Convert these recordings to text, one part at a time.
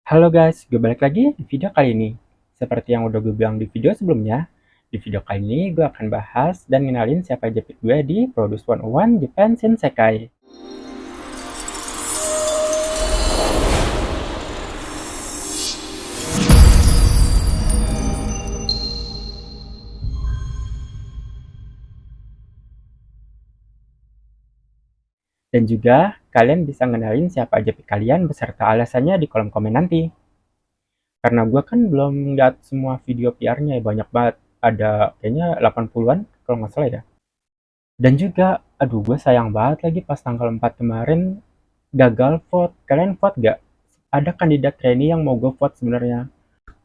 Halo guys, gue balik lagi di video kali ini. Seperti yang udah gue bilang di video sebelumnya, di video kali ini gue akan bahas dan ngenalin siapa JP gue di Produce 101 Japan Shinsekai. Dan juga kalian bisa ngenalin siapa JP kalian beserta alasannya di kolom komen nanti. Karena gue kan belum lihat semua video PR-nya ya, banyak banget. Ada kayaknya 80-an kalau nggak salah ya. Dan juga, aduh gue sayang banget lagi pas tanggal 4 kemarin gagal vote. Kalian vote gak? Ada kandidat trainee yang mau gue vote sebenarnya.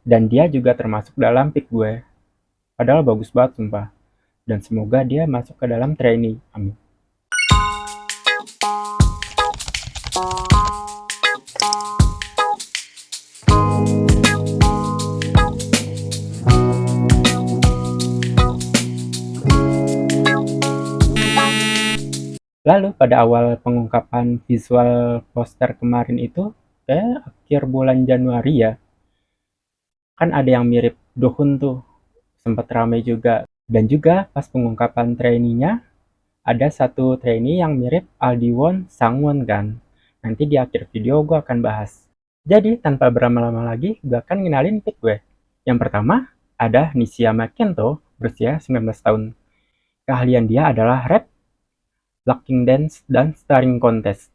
Dan dia juga termasuk dalam pick gue. Padahal bagus banget sumpah. Dan semoga dia masuk ke dalam trainee. Amin. Lalu pada awal pengungkapan visual poster kemarin itu, kayak akhir bulan Januari ya, kan ada yang mirip Dohun tuh, sempat ramai juga. Dan juga pas pengungkapan trainee-nya, ada satu trainee yang mirip Aldiwon Sangwon kan. Nanti di akhir video gue akan bahas. Jadi tanpa berlama-lama lagi, gue akan ngenalin pick gue. Yang pertama, ada Nishiyama Kento, berusia 19 tahun. Keahlian dia adalah rap, locking dance, dan starring contest.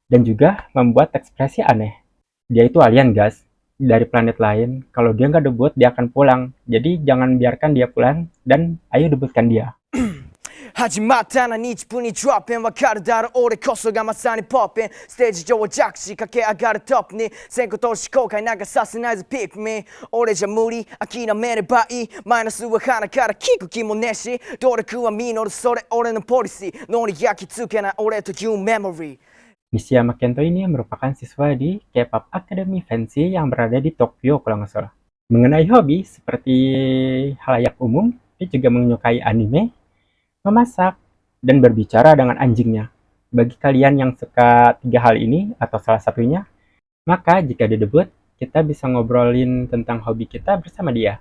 Dan juga membuat ekspresi aneh. Dia itu alien guys, dari planet lain. Kalau dia nggak debut, dia akan pulang. Jadi jangan biarkan dia pulang, dan ayo debutkan dia. 始まったな日分にドロップンわかるだろ俺こそがまさにポップンステージ上は弱視駆け上がるトップに先行投資後悔なんかさせないぜピックミ俺じゃ無理諦めればいいマイナスは鼻から聞く気もねえし努力は実るそれ俺のポリシー脳に焼き付けない俺というメモリー Nishiyama Kento ini merupakan siswa di K-pop Academy Fancy yang berada di Tokyo kalau nggak salah. Mengenai hobi, seperti halayak umum, dia juga menyukai anime, memasak, dan berbicara dengan anjingnya. Bagi kalian yang suka tiga hal ini, atau salah satunya, maka jika dia debut, kita bisa ngobrolin tentang hobi kita bersama dia.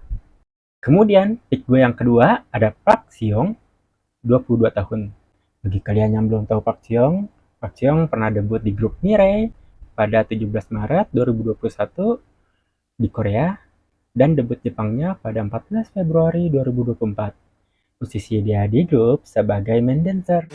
Kemudian, pick gue yang kedua ada Park Seong, 22 tahun. Bagi kalian yang belum tahu Park Seong pernah debut di grup Mirai pada 17 Maret 2021 di Korea dan debut Jepangnya pada 14 Februari 2024. Posisi dia di grup sebagai main dancer.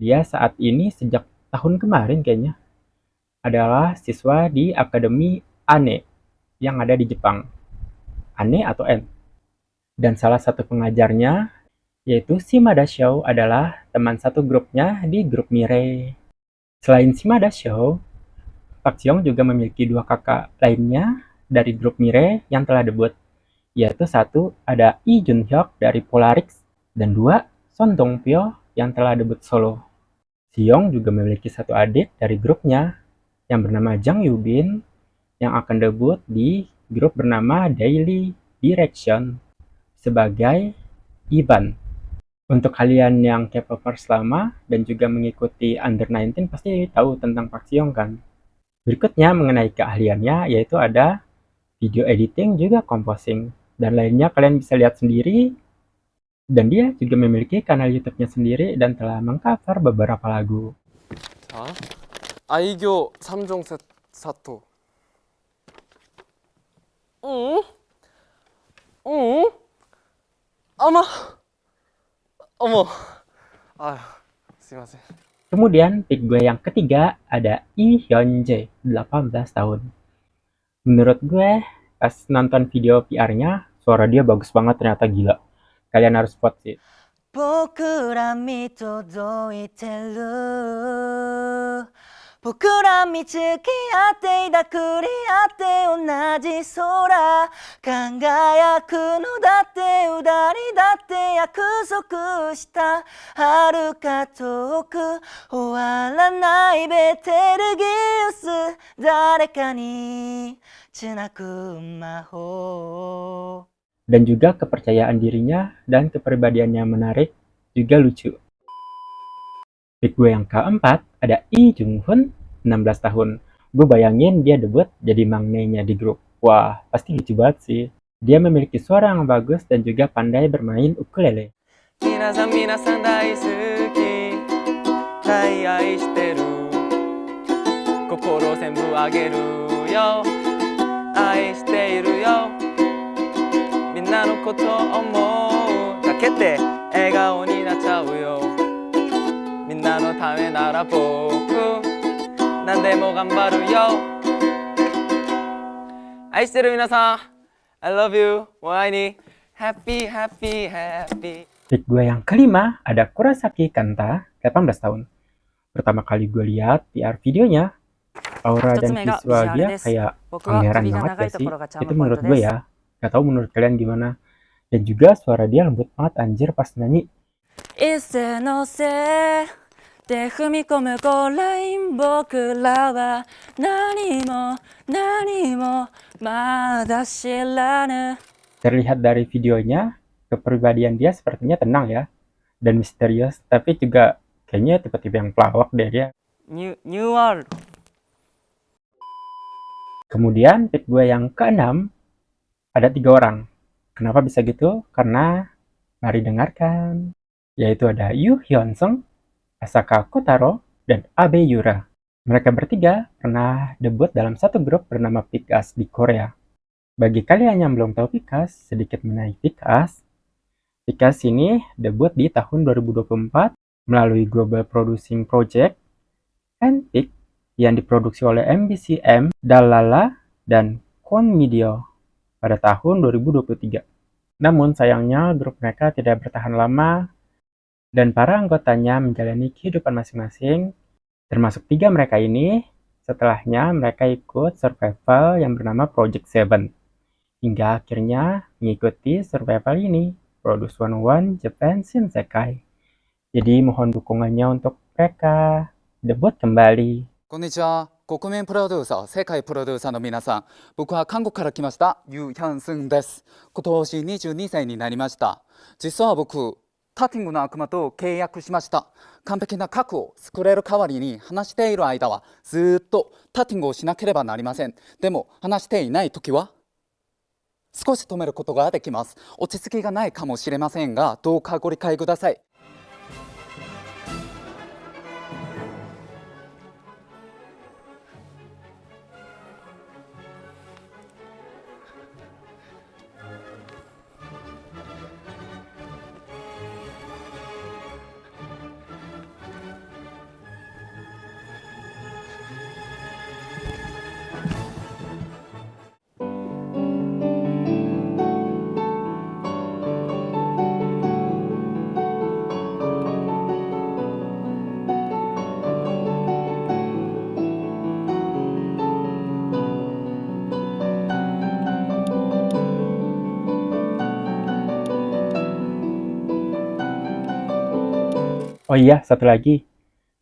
Dia saat ini sejak tahun kemarin kayaknya adalah siswa di Akademi ANE yang ada di Jepang. ANE atau N. Dan salah satu pengajarnya yaitu Shimada Show adalah teman satu grupnya di grup Mirai. Selain Shimada Show, Park Seong juga memiliki dua kakak lainnya dari grup Mirai yang telah debut, yaitu satu ada Lee Jun Hyuk dari Polarix dan dua Son Dong Pyo yang telah debut solo. Seong juga memiliki satu adik dari grupnya yang bernama Jang Yubin yang akan debut di grup bernama Daily Direction sebagai Iban. Untuk kalian yang K-popers lama dan juga mengikuti Under 19 pasti tahu tentang Park Seong kan. Berikutnya mengenai keahliannya yaitu ada video editing juga composing dan lainnya kalian bisa lihat sendiri. Dan dia juga memiliki kanal YouTube-nya sendiri dan telah mengcover beberapa lagu. 자, 아이교 3종 사토. 응? 응? 아마. 어머. 아휴, すいません. Kemudian pick gue yang ketiga ada Lee Hyun-jae, 18 tahun. Menurut gue, pas nonton video PR-nya, suara dia bagus banget ternyata gila. Kalian harus vote sih. 僕ら見届いてる僕ら見つけ合って抱くり合って同じ空輝くのだってうだりだって約束した遥か遠く終わらないベテルギウス誰かにつなぐ魔法 Dan juga kepercayaan dirinya dan kepribadiannya menarik, juga lucu. Pick gue yang keempat, ada Lee Jung Hoon, 16 tahun. Gue bayangin dia debut jadi mangnenya di grup. Wah, pasti lucu banget sih. Dia memiliki suara yang bagus dan juga pandai bermain ukulele. 皆さん皆さん大好きはい愛してる心全部あげるよ愛しているよみんなのこと思うだけで笑顔になっちゃうよみんなのためなら僕何でも頑張るよ愛してる皆さん I love you もう愛に Happy happy happy Pick gue yang kelima, ada Kurosaki Kanta, 18 tahun. Pertama kali gue lihat PR videonya, aura dan visual dia kayak pangeran banget gak sih? Itu menurut gue ya. Gak tau menurut kalian gimana. Dan juga suara dia lembut banget anjir pas nyanyi. 一斉のせいで踏み込むこライン僕らは何もまだ知らぬ Terlihat dari videonya, kepribadian dia sepertinya tenang ya. Dan misterius, tapi juga kayaknya tipe-tipe yang pelawak deh dia. New World Kemudian pick gue yang keenam, ada 3 orang. Kenapa bisa gitu? Karena mari dengarkan. Yaitu ada Yoo Hyun Sung, Asaka Kotaro, dan Abe Yura. Mereka bertiga pernah debut dalam satu grup bernama Pikas di Korea. Bagi kalian yang belum tahu Pikas, sedikit mengenai Pikas. Pikas ini debut di tahun 2024 melalui Global Producing Project Handpick yang diproduksi oleh MBCM, Dalala, dan Kwon Media pada tahun 2023. Namun sayangnya grup mereka tidak bertahan lama dan para anggotanya menjalani kehidupan masing-masing, termasuk 3 mereka ini. Setelahnya mereka ikut survival yang bernama Project 7 hingga akhirnya mengikuti survival ini, Produce 101 Japan Shinsekai. Jadi mohon dukungannya untuk mereka debut kembali. こんにちは。国民プロデューサー、世界プロデューサーの皆さん、僕は韓国から来ましたユー・ヒャンスンです。今年22歳になりました。実は僕、タティングの悪魔と契約しました。完璧な核を作れる代わりに話している間はずっとタティングをしなければなりません。でも話していない時は少し止めることができます。落ち着きがないかもしれませんが、どうかご理解ください。Oh iya, satu lagi.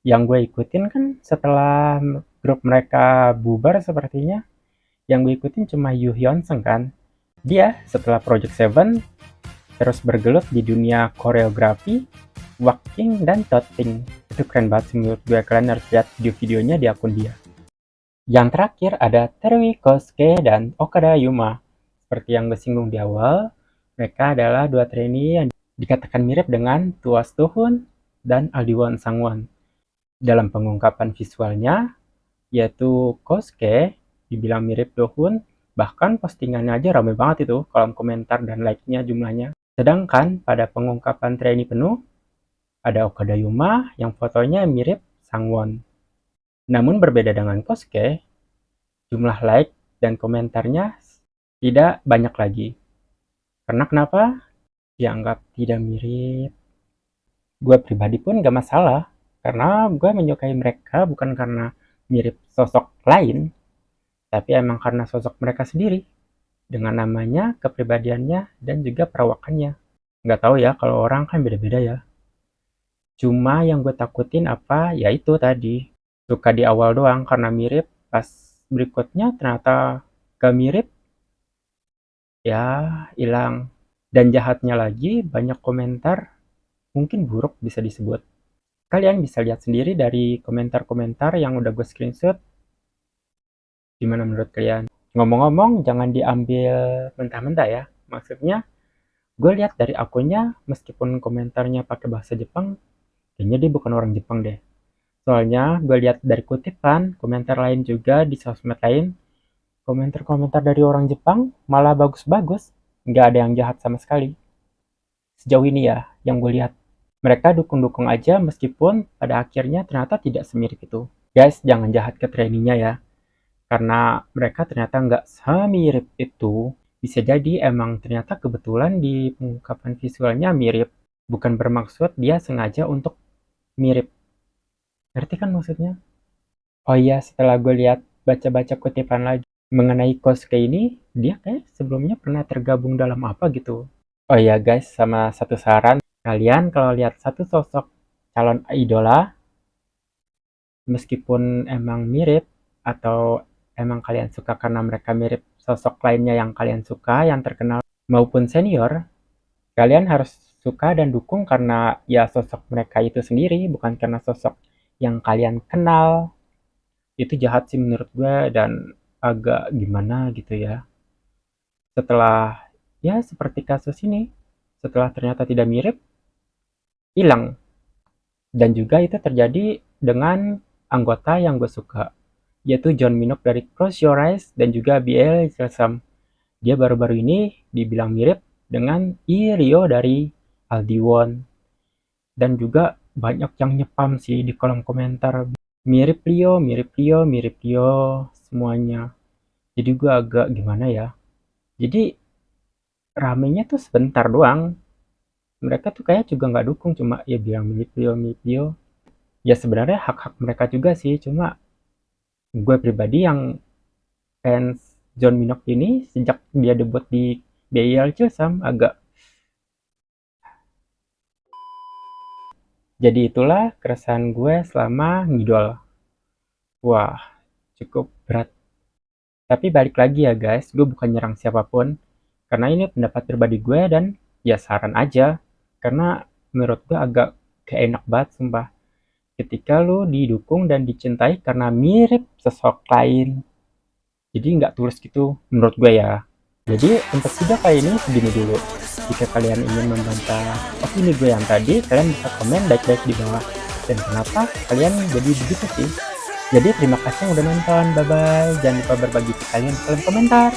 Yang gue ikutin kan setelah grup mereka bubar sepertinya, yang gue ikutin cuma Yoo Hyun Sung kan. Dia setelah Project 7 terus bergelut di dunia koreografi, walking, dan toting. Itu keren banget sih menurut gue. Kalian harus lihat video-videonya di akun dia. Yang terakhir ada Teruy Kosuke dan Okada Yuma. Seperti yang gue singgung di awal, mereka adalah 2 trainee yang dikatakan mirip dengan Tuas Do-hoon dan Aldiwon Sangwon. Dalam pengungkapan visualnya, yaitu Kosuke dibilang mirip Do-hoon, bahkan postingannya aja rame banget itu, kolom komentar dan like-nya jumlahnya. Sedangkan pada pengungkapan trainee penuh, ada Okada Yuma yang fotonya mirip Sangwon. Namun berbeda dengan Kosuke, jumlah like dan komentarnya tidak banyak lagi. Karena kenapa? Dianggap tidak mirip. Gue pribadi pun gak masalah, karena gue menyukai mereka bukan karena mirip sosok lain, tapi emang karena sosok mereka sendiri, dengan namanya, kepribadiannya, dan juga perawakannya. Nggak tahu ya, kalau orang kan beda-beda ya. Cuma yang gue takutin apa, ya itu tadi. Suka di awal doang karena mirip, pas berikutnya ternyata gak mirip, ya hilang. Dan jahatnya lagi, banyak komentar, mungkin buruk bisa disebut. Kalian bisa lihat sendiri dari komentar-komentar yang udah gue screenshot. Gimana menurut kalian? Ngomong-ngomong, jangan diambil mentah-mentah ya. Maksudnya, gue lihat dari akunnya, meskipun komentarnya pakai bahasa Jepang, kayaknya dia bukan orang Jepang deh. Soalnya, gue lihat dari kutipan, komentar lain juga di sosmed lain, komentar-komentar dari orang Jepang malah bagus-bagus. Nggak ada yang jahat sama sekali. Sejauh ini ya, yang gue lihat. Mereka dukung-dukung aja meskipun pada akhirnya ternyata tidak semirip itu. Guys, jangan jahat ke trainingnya ya. Karena mereka ternyata nggak semirip itu. Bisa jadi emang ternyata kebetulan di pengungkapan visualnya mirip. Bukan bermaksud dia sengaja untuk mirip. Ngerti kan maksudnya? Oh iya, setelah gue lihat baca-baca kutipan lagi mengenai Kosuke ini, dia kayak sebelumnya pernah tergabung dalam apa gitu. Oh iya guys, sama satu saran, kalian kalau lihat satu sosok calon idola, meskipun emang mirip, atau emang kalian suka karena mereka mirip sosok lainnya yang kalian suka, yang terkenal maupun senior, kalian harus suka dan dukung karena ya sosok mereka itu sendiri, bukan karena sosok yang kalian kenal. Itu jahat sih menurut gue dan agak gimana gitu ya. Setelah ya seperti kasus ini, setelah ternyata tidak mirip, hilang. Dan juga itu terjadi dengan anggota yang gue suka, yaitu John Minok dari Close Your Eyes dan juga BL Sesam. Dia baru-baru ini dibilang mirip dengan Rio dari Aldiwon. Dan juga banyak yang nyepam sih di kolom komentar. Mirip Rio, mirip Rio, mirip Rio, semuanya. Jadi gue agak gimana ya. Jadi ramenya tuh sebentar doang. Mereka tuh kayak juga nggak dukung, cuma ya bilang mirip Rio, mirip Rio. Ya sebenarnya hak-hak mereka juga sih, cuma gue pribadi yang fans John Minok ini sejak dia debut di BL Chilsam agak. Jadi itulah keresahan gue selama ngidol. Wah, cukup berat. Tapi balik lagi ya guys, gue bukan nyerang siapapun. Karena ini pendapat pribadi gue dan ya saran aja. Karena menurut gue agak kayak enak banget sumpah. Ketika lu didukung dan dicintai karena mirip sosok lain. Jadi nggak tulus gitu menurut gue ya. Jadi untuk video kali ini segini dulu. Jika kalian ingin membantah opini gue yang tadi, kalian bisa komen baik-baik di bawah. Dan kenapa kalian jadi begitu sih? Jadi terima kasih yang udah nonton. Bye bye. Jangan lupa berbagi ke kalian di kolom komentar.